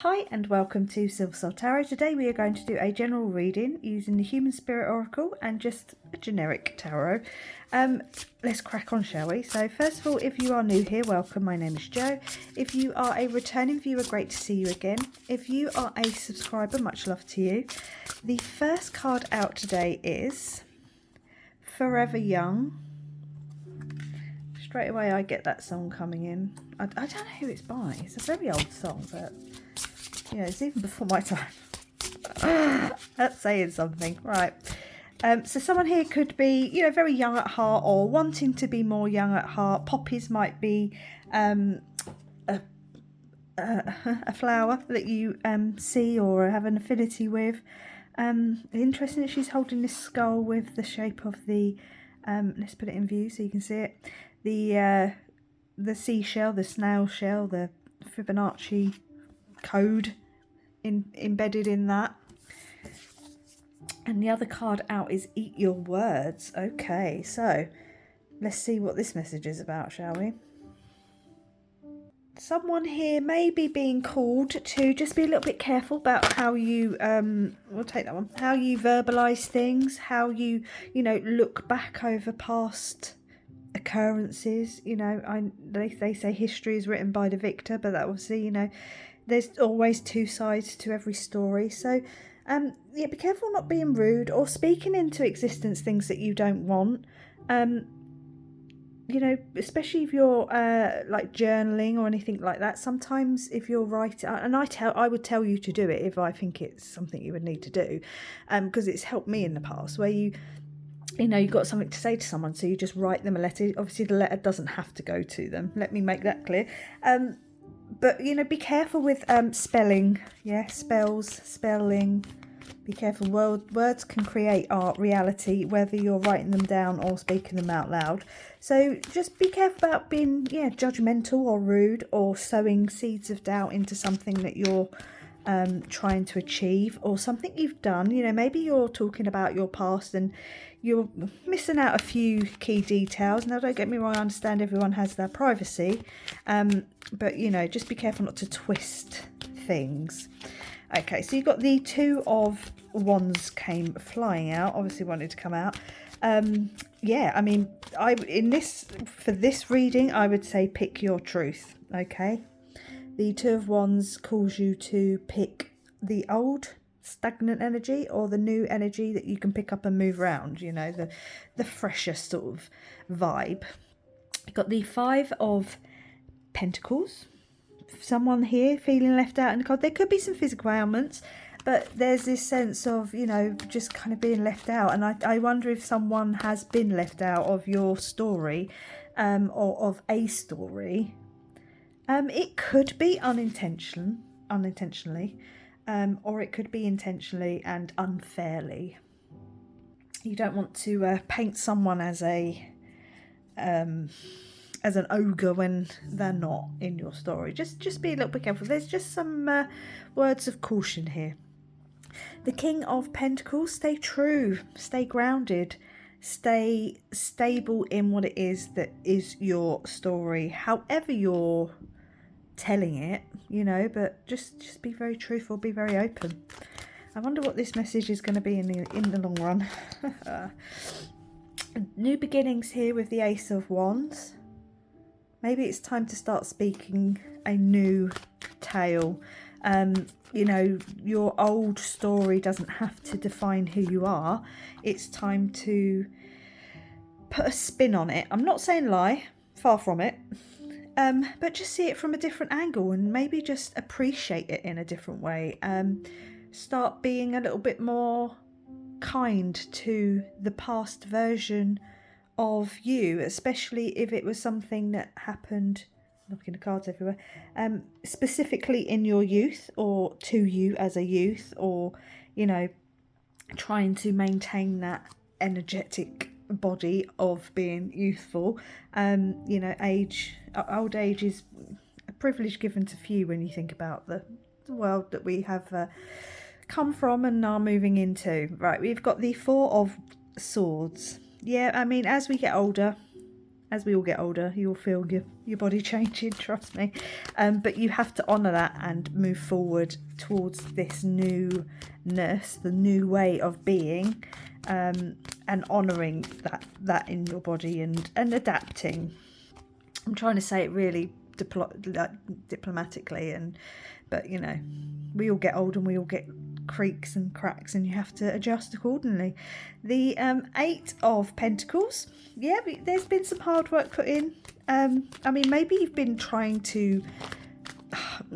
Hi and welcome to Silver Soul Tarot. Today we are going to do a general reading using the Human Spirit Oracle and just a generic tarot. Let's crack on, shall we? So first of all, if you are new here, welcome. My name is Jo. If you are a returning viewer, great to see you again. If you are a subscriber, much love to you. The first card out today is Forever Young. Straight away I get that song coming in. I don't know who it's by. It's a very old song, but yeah, it's even before my time. That's saying something. Right. So someone here could be, very young at heart or wanting to be more young at heart. Poppies might be a flower that you see or have an affinity with. Interesting that she's holding this skull with the shape of the, let's put it in view so you can see it. The seashell, the snail shell, the Fibonacci code embedded in that. And the other card out is Eat Your Words. Okay, so let's see what this message is about, shall we? Someone here may be being called to just be a little bit careful about how you we'll take that one, how you verbalize things, how you look back over past occurrences. They say history is written by the victor, but that obviously there's always two sides to every story. So yeah, be careful not being rude or speaking into existence things that you don't want. Especially if you're like journaling or anything like that. Sometimes if you're writing, and I would tell you to do it if I think it's something you would need to do, because it's helped me in the past where you've got something to say to someone, so you just write them a letter. Obviously the letter doesn't have to go to them, let me make that clear. But be careful with spelling. Yeah, spelling. Be careful. Words can create art, reality, whether you're writing them down or speaking them out loud. So just be careful about being judgmental or rude or sowing seeds of doubt into something that you're trying to achieve or something you've done. Maybe you're talking about your past and you're missing out a few key details. Now, don't get me wrong, I understand everyone has their privacy, but just be careful not to twist things. Okay, so you've got the Two of Wands came flying out, obviously wanted to come out. Yeah, I mean, for this reading, I would say pick your truth, okay? The Two of Wands calls you to pick the old stagnant energy or the new energy that you can pick up and move around, the fresher sort of vibe. You've got the Five of Pentacles. Someone here feeling left out in the card. There could be some physical ailments, but there's this sense of, just kind of being left out. And I wonder if someone has been left out of your story, or of a story. It could be unintentionally, or it could be intentionally and unfairly. You don't want to paint someone as an ogre when they're not in your story. Just be a little bit careful. There's just some words of caution here. The King of Pentacles, stay true, stay grounded, stay stable in what it is that is your story, however you're telling it, but just be very truthful, be very open. I wonder what this message is going to be in the long run. New beginnings here with the Ace of Wands. Maybe it's time to start speaking a new tale. Your old story doesn't have to define who you are. It's time to put a spin on it. I'm not saying lie, far from it. But just see it from a different angle and maybe just appreciate it in a different way. Start being a little bit more kind to the past version of you, especially if it was something that happened, knocking the cards everywhere, specifically in your youth or to you as a youth, or trying to maintain that energetic body of being youthful. Old age is a privilege given to few when you think about the world that we have come from and are moving into. Right, we've got the Four of Swords. Yeah, I mean, as we get older, as we all get older, you'll feel your body changing, trust me. But you have to honour that and move forward towards this newness, the new way of being, and honouring that in your body and adapting. I'm trying to say it really diplomatically, but you know, we all get old and we all get creaks and cracks, and you have to adjust accordingly. The Eight of Pentacles, yeah, there's been some hard work put in. I mean, maybe you've been trying to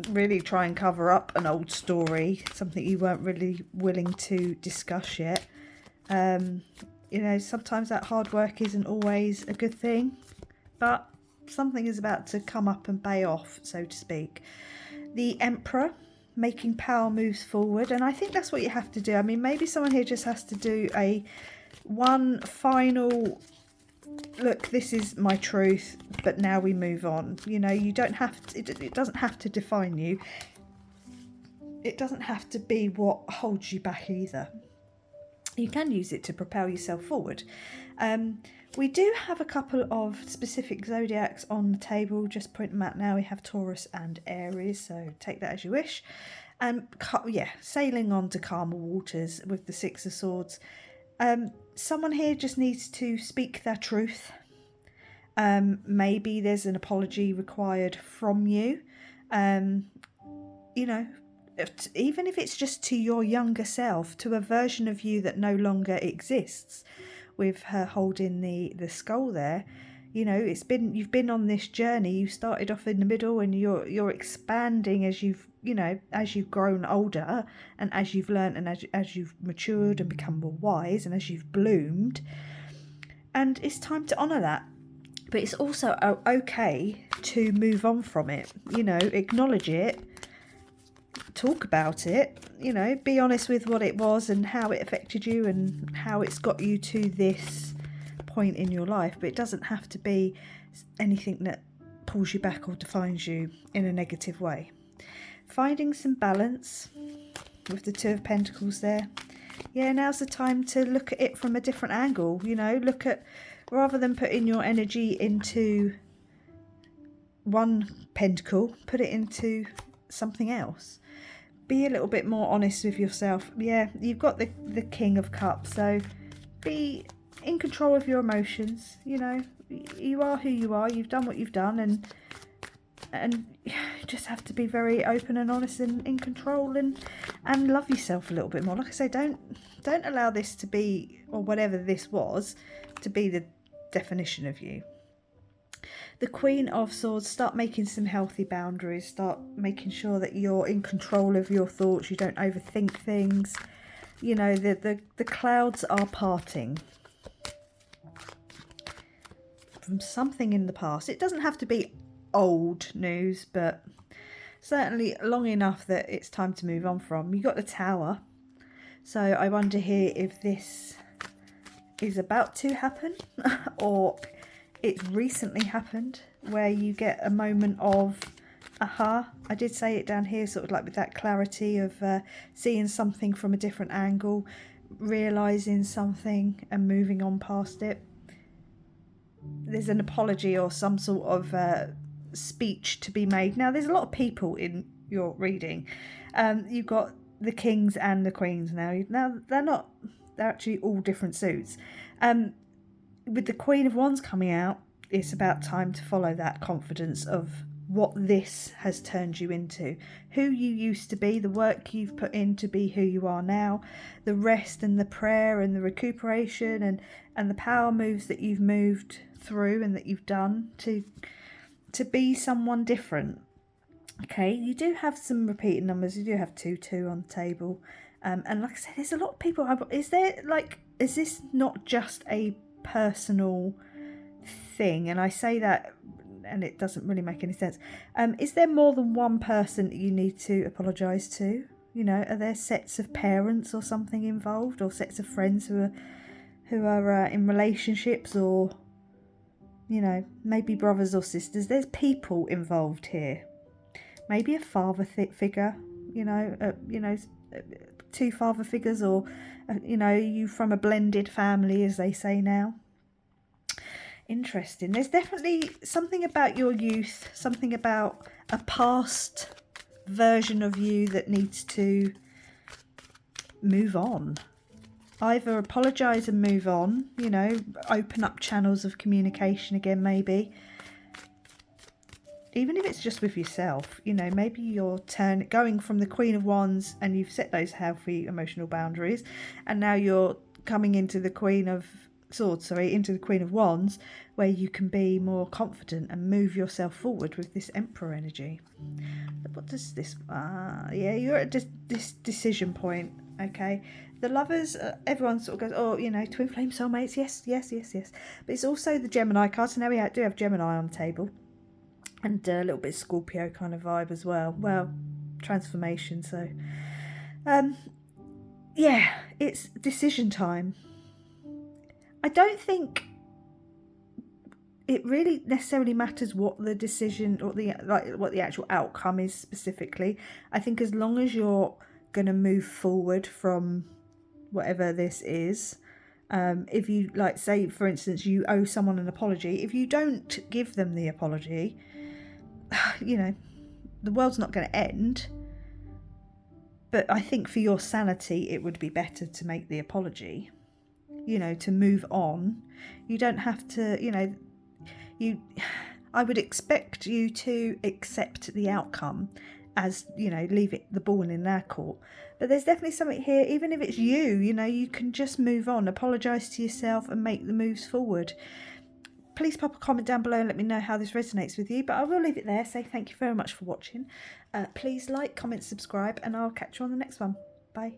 really try and cover up an old story, something you weren't really willing to discuss yet. You know, sometimes that hard work isn't always a good thing, but something is about to come up and pay off, so to speak. The Emperor, making power moves forward, and I think that's what you have to do. I mean, maybe someone here just has to do one final look, this is my truth, but now we move on. You know, you don't have to, it doesn't have to define you. It doesn't have to be what holds you back either. You can use it to propel yourself forward. We do have a couple of specific zodiacs on the table, just point them out now. We have Taurus and Aries, so take that as you wish. Yeah, sailing on to calmer waters with the Six of Swords. Someone here just needs to speak their truth. Maybe there's an apology required from you. You know, even if it's just to your younger self, to a version of you that no longer exists. With her holding the skull there, you know, you've been on this journey. You started off in the middle, and you're expanding as you've grown older, and as you've learned, and as you've matured and become more wise, and as you've bloomed. And it's time to honour that. But it's also okay to move on from it. You know, acknowledge it, talk about it, you know, be honest with what it was and how it affected you and how it's got you to this point in your life. But it doesn't have to be anything that pulls you back or defines you in a negative way. Finding some balance with the Two of Pentacles there. Yeah, now's the time to look at it from a different angle. You know, look at, rather than putting your energy into one pentacle, put it into something else. Be a little bit more honest with yourself. Yeah, you've got the King of Cups, so be in control of your emotions. You know, you are who you are. You've done what you've done, and you just have to be very open and honest and in control, and love yourself a little bit more. Like I say, don't allow this to be, or whatever this was, to be the definition of you. The Queen of Swords, start making some healthy boundaries. Start making sure that you're in control of your thoughts. You don't overthink things. You know, the clouds are parting from something in the past. It doesn't have to be old news, but certainly long enough that it's time to move on from. You got the Tower. So I wonder here if this is about to happen or it's recently happened, where you get a moment of aha. I did say it down here, sort of like with that clarity of seeing something from a different angle, realising something and moving on past it. There's an apology or some sort of speech to be made. Now, there's a lot of people in your reading. You've got the kings and the queens now. Now, they're actually all different suits. With the Queen of Wands coming out, it's about time to follow that confidence of what this has turned you into, who you used to be, the work you've put in to be who you are now, the rest and the prayer and the recuperation and the power moves that you've moved through and that you've done to be someone different. Okay, you do have some repeating numbers. You do have 2 on the table, and like I said, there's a lot of people. Is this not just a personal thing? And I say that, and it doesn't really make any sense. Is there more than one person that you need to apologise to? You know, are there sets of parents or something involved, or sets of friends who are in relationships, or you know, maybe brothers or sisters? There's people involved here. Maybe a father figure. You know, 2 father figures, or you know, you from a blended family, as they say now. Interesting. There's definitely something about your youth, something about a past version of you that needs to move on. Either apologise and move on, you know, open up channels of communication again, maybe. Even if it's just with yourself, you know, maybe you're going from the Queen of Wands and you've set those healthy emotional boundaries, and now you're coming into the Queen of Swords, into the Queen of Wands, where you can be more confident and move yourself forward with this Emperor energy. What does this... yeah, you're at this decision point, okay? The Lovers, everyone sort of goes, oh, you know, twin flame soulmates, yes. But it's also the Gemini card, so now we do have Gemini on the table. And a little bit of Scorpio kind of vibe as well. Well, transformation, so... yeah, it's decision time. I don't think it really necessarily matters what the decision or what the actual outcome is specifically. I think as long as you're going to move forward from whatever this is, if you, like, say for instance you owe someone an apology, if you don't give them the apology, you know, the world's not going to end. But I think for your sanity it would be better to make the apology, you know, to move on. You don't have to, you know, I would expect you to accept the outcome as, you know, leave the ball in their court. But there's definitely something here, even if it's you know, you can just move on, apologise to yourself and make the moves forward. Please pop a comment down below and let me know how this resonates with you. But I will leave it there. Say thank you very much for watching. Please like, comment, subscribe, and I'll catch you on the next one. Bye.